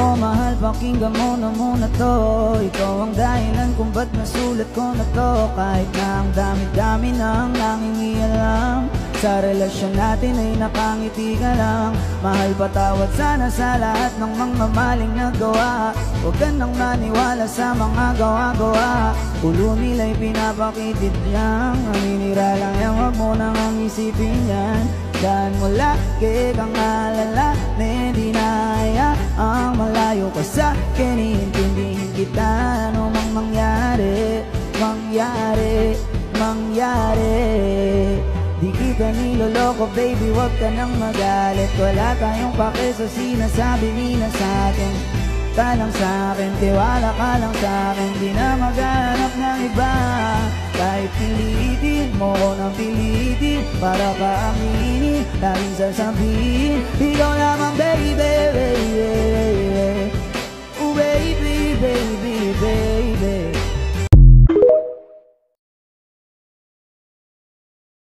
Oh mahal, pakinggan mo na muna to. Ikaw ang dahilan kung ba't nasulat ko na to. Kahit na ang dami-dami nang nangingialam, sa relasyon natin ay nakangiti ka lang. Mahal, patawad sana sa lahat ng mga maling nagawa. Huwag ka nang maniwala sa mga gawa-gawa. Ulo nila'y pinapakitid lang. Naninira lang yan, huwag mo nang ang isipin yan. Daan mo lagi kang alala na hindi na ang malayo ka sa akin. Iintindihin kita, ano mang mangyari, mangyari, mangyari. Di kita niloloko baby, wag ka nang magalit. Wala tayong pake sa sinasabi nila sa atin. Ka lang sa'kin, tiwala ka lang sa'kin. Di na maghanap ng iba. Kahit pilitin mo ko nang pilitin para paaminin, laging sasabihin ikaw lamang baby, baby.